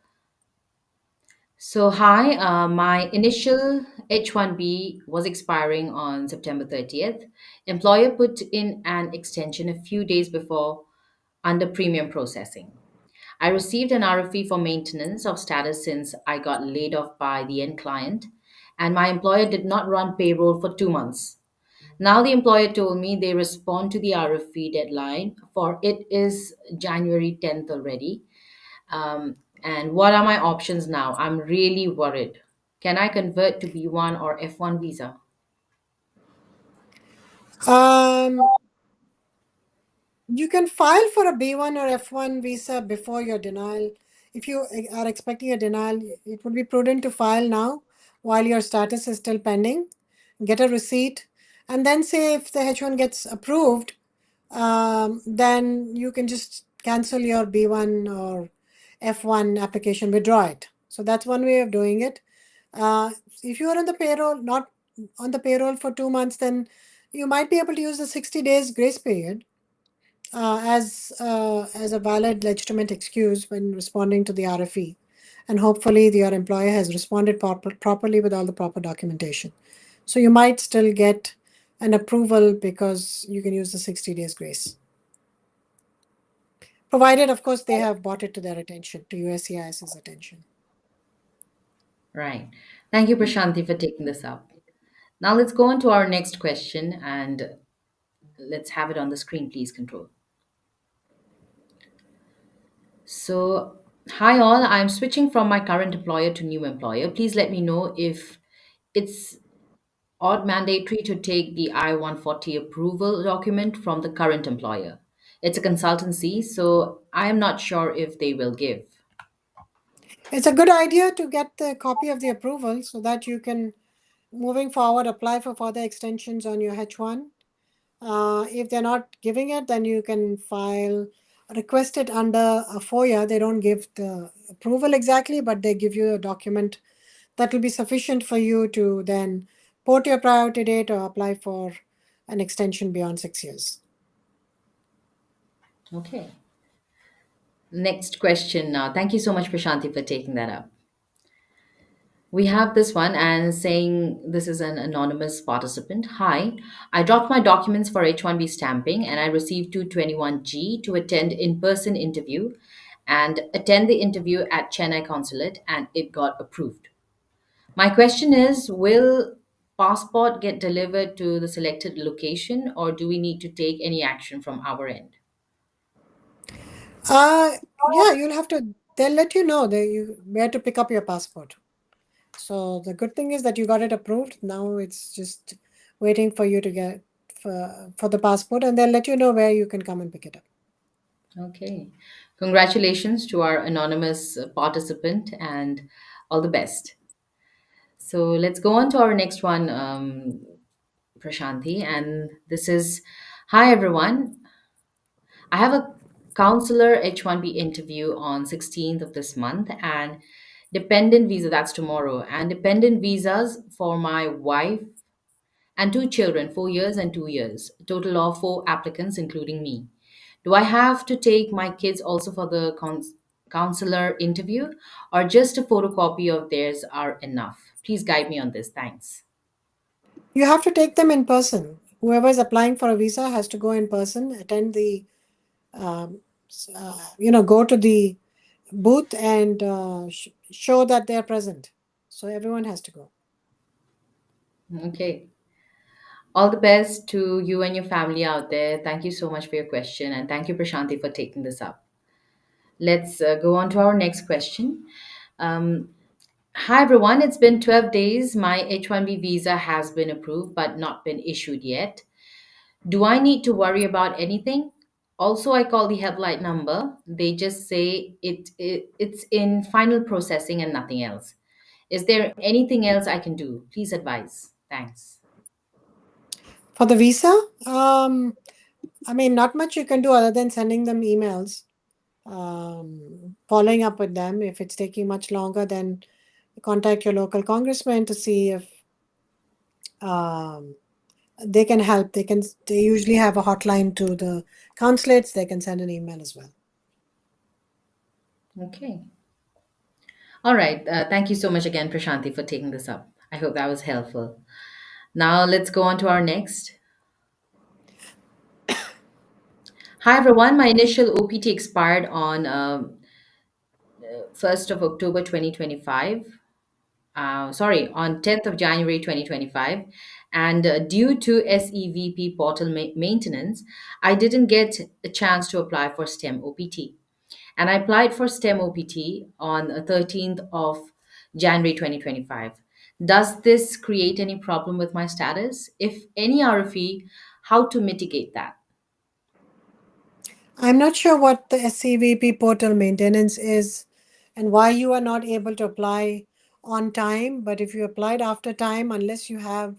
Speaker 1: So, hi, my initial H-1B was expiring on September 30th. Employer put in an extension a few days before under premium processing. I received an RFE for maintenance of status since I got laid off by the end client, and my employer did not run payroll for 2 months. Now the employer told me they respond to the RFE deadline for it is January 10th already. And what are my options now? I'm really worried. Can I convert to B1 or F1 visa?
Speaker 2: Um, you can file for a B1 or F1 visa before your denial. If you are expecting a denial, it would be prudent to file now while your status is still pending. Get a receipt, and then say if the H1 gets approved, then you can just cancel your B1 or F1 application, withdraw it. So that's one way of doing it. Uh, if you are on the payroll, not on the payroll for 2 months, then you might be able to use the 60 days grace period as a valid legitimate excuse when responding to the RFE. And hopefully, your employer has responded properly with all the proper documentation. So you might still get an approval because you can use the 60 days grace. Provided, of course, they have brought it to their attention, to USCIS's attention.
Speaker 1: Right. Thank you, Prashanthi, for taking this up. Now let's go on to our next question and let's have it on the screen, please, Control. So, hi all, I'm switching from my current employer to new employer. Please let me know if it's odd mandatory to take the I-140 approval document from the current employer. It's a consultancy, so I am not sure if they will give.
Speaker 2: It's a good idea to get the copy of the approval so that you can, moving forward, apply for further extensions on your H1. If they're not giving it, then you can file, request it under a FOIA. They don't give the approval exactly, but they give you a document that will be sufficient for you to then port your priority date or apply for an extension beyond 6 years.
Speaker 1: Okay. Next question now. Thank you so much, Prashanthi, for taking that up. We have this one and saying this is an anonymous participant. Hi, I dropped my documents for H-1B stamping and I received 221G to attend in-person interview and attend the interview at Chennai consulate and it got approved. My question is, will passport get delivered to the selected location or do we need to take any action from our end?
Speaker 2: Uh, yeah, you'll have to, they'll let you know where to pick up your passport. So the good thing is that you got it approved. Now it's just waiting for you to get for the passport, and they'll let you know where you can come and pick it up.
Speaker 1: Okay. Congratulations to our anonymous participant and all the best. So let's go on to our next one, Prashanthi. And this is, hi everyone. I have a counselor H-1B interview on 16th of this month, and Dependent visa, that's tomorrow. And dependent visas for my wife and two children, 4 years and 2 years. Total of four applicants, including me. Do I have to take my kids also for the counselor interview, or just a photocopy of theirs are enough? Please guide me on this. Thanks.
Speaker 2: You have to take them in person. Whoever is applying for a visa has to go in person, attend the, go to the booth and show that they are present. So everyone has to go.
Speaker 1: Okay. All the best to you and your family out there. Thank you so much for your question. And thank you, Prashanthi, for taking this up. Let's go on to our next question. Um, Hi, everyone. It's been 12 days. My H-1B visa has been approved but not been issued yet. Do I need to worry about anything? Also, I call the helpline number. They just say it's in final processing and nothing else. Is there anything else I can do? Please advise. Thanks.
Speaker 2: For the visa, I mean, not much you can do other than sending them emails, following up with them. If it's taking much longer, then contact your local congressman to see if um, they can help. They usually have a hotline to the consulates. They can send an email as well.
Speaker 1: Okay. All right. Thank you so much again, Prashanthi, for taking this up. I hope that was helpful. Now, let's go on to our next. Hi, everyone. My initial OPT expired on 1st of October 2025. Sorry, on 10th of January 2025. And due to SEVP portal maintenance, I didn't get a chance to apply for STEM OPT. And I applied for STEM OPT on the 13th of January 2025. Does this create any problem with my status? If any RFE, how to mitigate that?
Speaker 2: I'm not sure what the SCVP portal maintenance is and why you are not able to apply on time. But if you applied after time, unless you have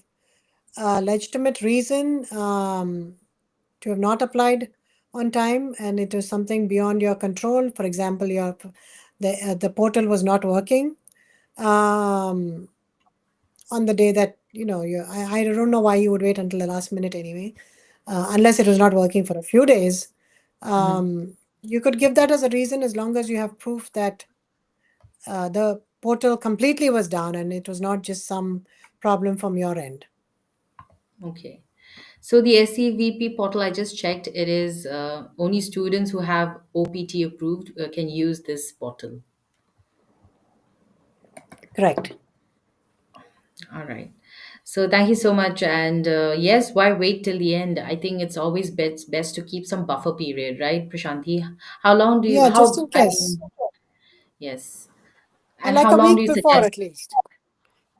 Speaker 2: a legitimate reason to have not applied on time and it is something beyond your control, for example, the portal was not working um, on the day that I don't know why you would wait until the last minute anyway, unless it was not working for a few days.
Speaker 1: Mhm.
Speaker 2: You could give that as a reason as long as you have proof that the portal completely was down and it was not just some problem from your end.
Speaker 1: Okay. So the SEVP portal I just checked, it is only students who have OPT approved can use this portal.
Speaker 2: Correct.
Speaker 1: All right. So thank you so much. And yes, why wait till the end? I think it's always best to keep some buffer period, right, Prashanthi? How long do you,
Speaker 2: Yeah, just
Speaker 1: how,
Speaker 2: in
Speaker 1: I
Speaker 2: case.
Speaker 1: mean, yes. And
Speaker 2: Like
Speaker 1: how
Speaker 2: a
Speaker 1: long do
Speaker 2: week
Speaker 1: you
Speaker 2: before
Speaker 1: suggest?
Speaker 2: at least.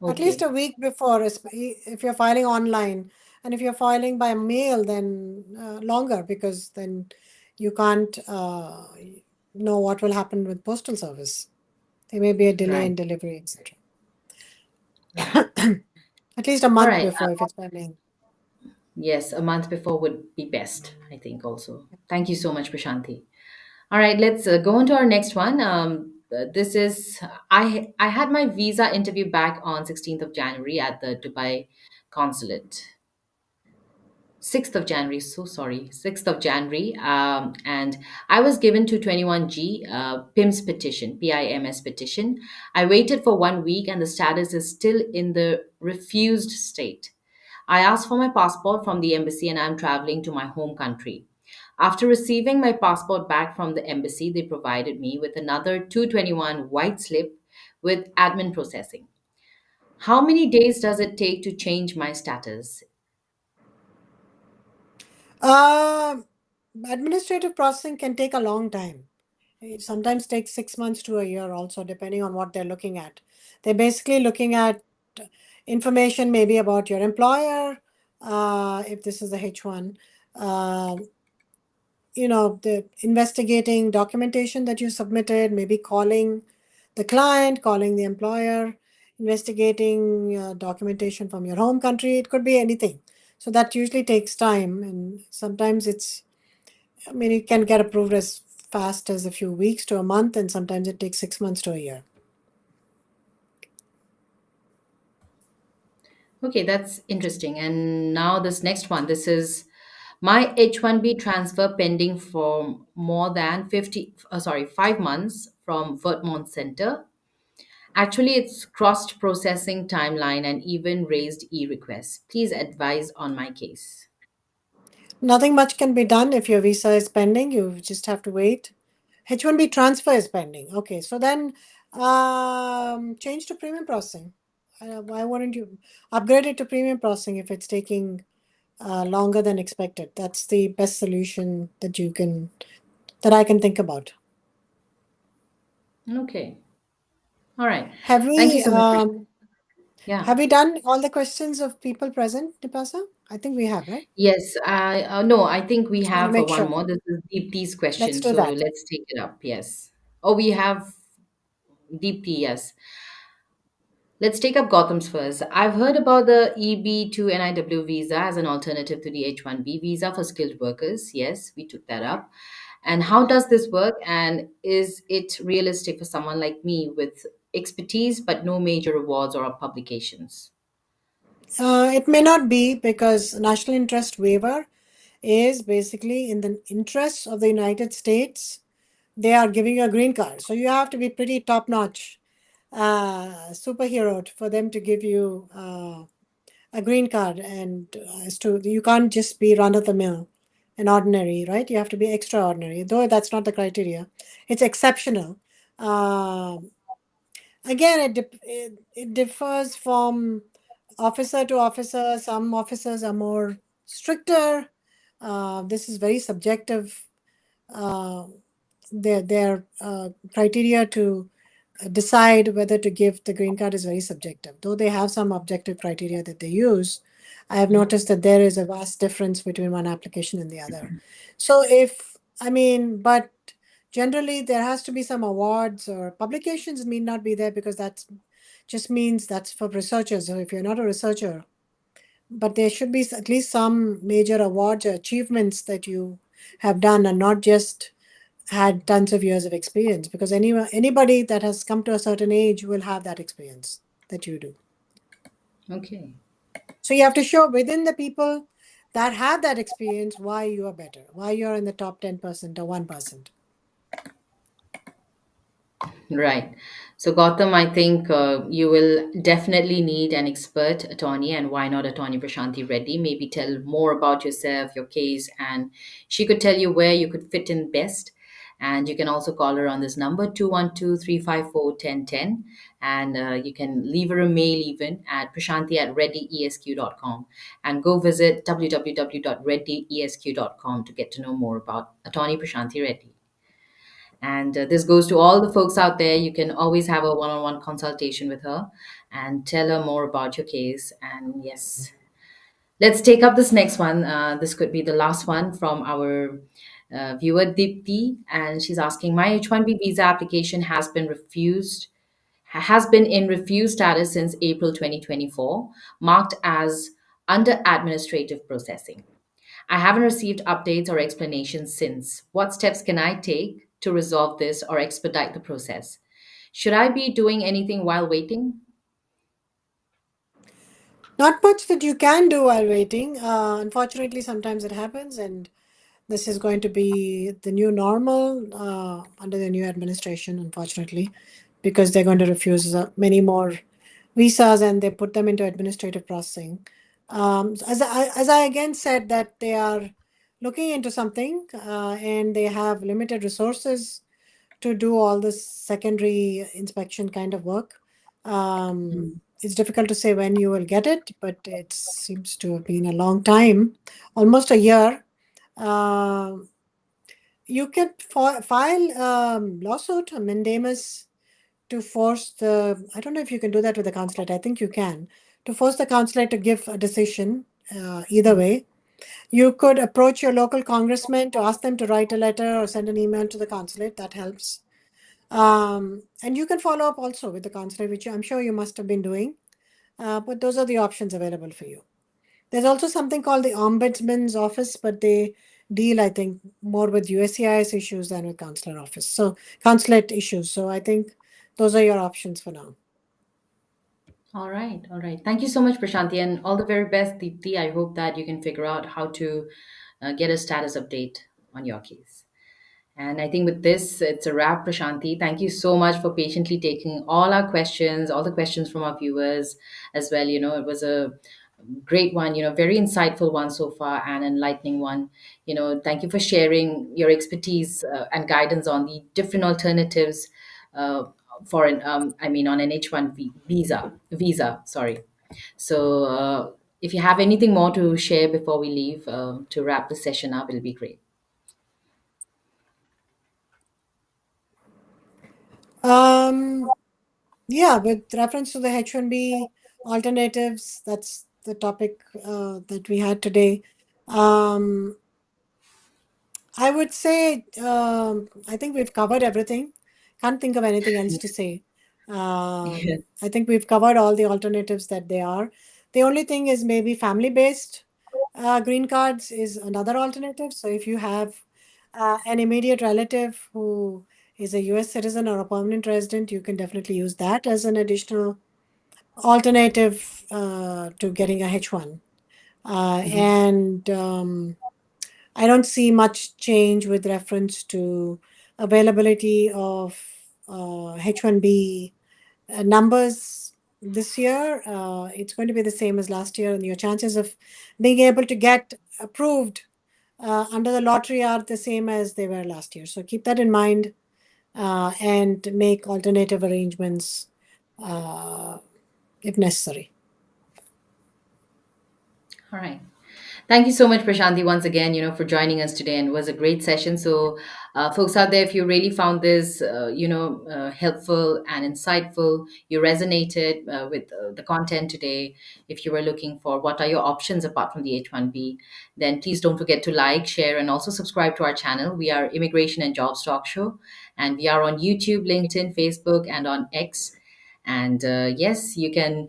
Speaker 2: At least
Speaker 1: Okay,
Speaker 2: a week before, if you're filing online. And if you're filing by mail, then longer because then you can't know what will happen with postal service. There may be a delay
Speaker 1: right,
Speaker 2: in delivery, etc.
Speaker 1: right.
Speaker 2: At least a
Speaker 1: All
Speaker 2: month
Speaker 1: right.
Speaker 2: before if it's by mail.
Speaker 1: Yes, a month before would be best, I think also. Thank you so much, Prashanthi. All right, let's go on to our next one. This is I had my visa interview back on 16th of January at the Dubai consulate. 6th of January, so sorry, 6th of January. And I was given 221G PIMS petition, PIMS petition. I waited for 1 week and the status is still in the refused state. I asked for my passport from the embassy and I'm traveling to my home country. After receiving my passport back from the embassy, they provided me with another 221 white slip with admin processing. How many days does it take to change my status?
Speaker 2: Uh, Administrative processing can take a long time. It sometimes takes 6 months to a year, also, depending on what they're looking at. They're basically looking at information maybe about your employer, if this is a H1, uh, the investigating documentation that you submitted, maybe calling the client, calling the employer, investigating documentation from your home country. It could be anything. So that usually takes time, and sometimes I mean, it can get approved as fast as a few weeks to a month, and sometimes it takes 6 months to a year.
Speaker 1: Okay, that's interesting. And now this next one. This is my H-1B transfer pending for more than 5 months from Vermont Center. Actually, it's crossed processing timeline and even raised e-requests. Please advise on my case.
Speaker 2: Nothing much can be done if your visa is pending. You just have to wait. H-1B transfer is pending. Okay, so then change to premium processing. Why wouldn't you upgrade it to premium processing if it's taking longer than expected? That's the best solution that I can think about.
Speaker 1: Okay. All right.
Speaker 2: Have
Speaker 1: Thank you
Speaker 2: we
Speaker 1: so much. Yeah.
Speaker 2: have we done all the questions of people present, Nipasa? I think we have, right?
Speaker 1: Yes. No, I think we
Speaker 2: Just want to
Speaker 1: have
Speaker 2: make
Speaker 1: one
Speaker 2: sure.
Speaker 1: more. This is Deepti's
Speaker 2: Let's
Speaker 1: question.
Speaker 2: do
Speaker 1: So
Speaker 2: that.
Speaker 1: let's take it up. Yes. Oh, we have Deepti. Yes. Let's take up Gotham's first. I've heard about the EB-2 NIW visa as an alternative to the H-1B visa for skilled workers. Yes, we took that up. And how does this work? And is it realistic for someone like me with expertise but no major awards or publications?
Speaker 2: It may not be because national interest waiver is basically in the interests of the United States. They are giving you a green card. So you have to be pretty top notch superhero for them to give you a green card. And as to you can't just be run of the mill and ordinary, right? You have to be extraordinary, though that's not the criteria. It's exceptional. Um Again, it differs from officer to officer. Some officers are more stricter. This is very subjective. Uh, their criteria to decide whether to give the green card is very subjective. Though they have some objective criteria that they use, I have noticed that there is a vast difference between one application and the other. So if I mean, but generally there has to be some awards or publications need not be there because that's just means that's for researchers. So if you're not a researcher, but there should be at least some major awards or achievements that you have done and not just had tons of years of experience because anybody that has come to a certain age will have that experience that you do.
Speaker 1: Okay.
Speaker 2: So you have to show within the people that have that experience why you are better, why you're in the top 10% or 1%.
Speaker 1: Right. So, Gautam, I think you will definitely need an expert attorney, and why not attorney Prashanthi Reddy? Maybe tell more about yourself, your case, and she could tell you where you could fit in best. And you can also call her on this number 212-354-1010, and you can leave her a mail even at prashanthi at reddyesq.com, and go visit www.reddyesq.com to get to know more about attorney Prashanthi Reddy. And this goes to all the folks out there. You can always have a one on one consultation with her and tell her more about your case. And yes, let's take up this next one. This could be the last one from our viewer, Dipti. And she's asking, my H-1B visa application has been in refused status since April 2024, marked as under administrative processing. I haven't received updates or explanations since. What steps can I take to resolve this or expedite the process? Should I be doing anything while waiting?
Speaker 2: Not much that you can do while waiting. Unfortunately, sometimes it happens, and this is going to be the new normal under the new administration, unfortunately, because they're going to refuse many more visas and they put them into administrative processing. As I again said, that they are looking into something and they have limited resources to do all this secondary inspection kind of work. It's difficult to say when you will get it, but it seems to have been a long time, almost a year. Um you can file lawsuit, a mandamus, to force the. I don't know if you can do that with the consulate. I think you can to force the consulate to give a decision. Either way, you could approach your local congressman to ask them to write a letter or send an email to the consulate. That helps. And you can follow up also with the consulate, which I'm sure you must have been doing. But those are the options available for you. There's also something called the Ombudsman's Office, but they deal, I think, more with USCIS issues than with consular office. So consulate issues. So I think those are your options for now.
Speaker 1: All right, all right. Thank you so much, Prashanti, and all the very best, Deepti. I hope that you can figure out how to get a status update on your case. And I think with this, it's a wrap, Prashanti. Thank you so much for patiently taking all our questions, all the questions from our viewers as well. It was a great one, very insightful one so far and enlightening one. Thank you for sharing your expertise and guidance on the different alternatives uh, for on an H-1B visa, sorry. So if you have anything more to share before we leave to wrap the session up, it'll be great.
Speaker 2: Um, yeah, with reference to the H-1B alternatives, that's the topic that we had today. Um, I would say I think we've covered everything. Can't think of anything else to say. I think we've covered all the alternatives that they are. The only thing is maybe family-based green cards is another alternative. So if you have an immediate relative who is a U.S. citizen or a permanent resident, you can definitely use that as an additional alternative to getting a H-1.
Speaker 1: Mhm.
Speaker 2: And I don't see much change with reference to availability of H-1B numbers this year. It's going to be the same as last year, and your chances of being able to get approved under the lottery are the same as they were last year. So keep that in mind and make alternative arrangements uh, if necessary.
Speaker 1: All right. Thank you so much, Prashanti, once again, for joining us today. And it was a great session. So, folks out there, if you really found this, helpful and insightful, you resonated with the content today, if you were looking for what are your options apart from the H-1B, then please don't forget to like, share, and also subscribe to our channel. We are Immigration and Jobs Talk Show, and we are on YouTube, LinkedIn, Facebook, and on X. And yes, you can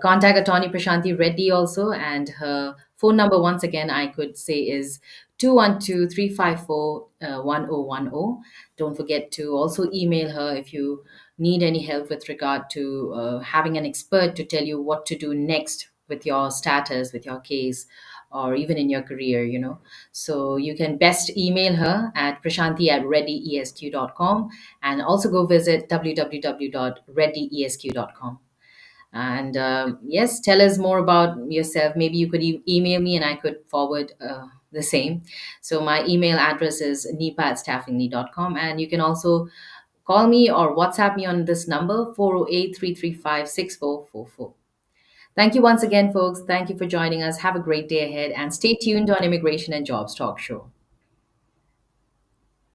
Speaker 1: contact attorney Prashanthi Reddy also, and her phone number, once again, I could say is 212-354-1010. Don't forget to also email her if you need any help with regard to having an expert to tell you what to do next with your status, with your case, or even in your career. So you can best email her at prashanthi@reddyesq.com, and also go visit www.reddyesq.com. And yes, tell us more about yourself. Maybe you could email me and I could forward the same. So my email address is nipa@staffingme.com. And you can also call me or WhatsApp me on this number, 408-335-6444. Thank you once again, folks. Thank you for joining us. Have a great day ahead and stay tuned on Immigration and Jobs Talk Show.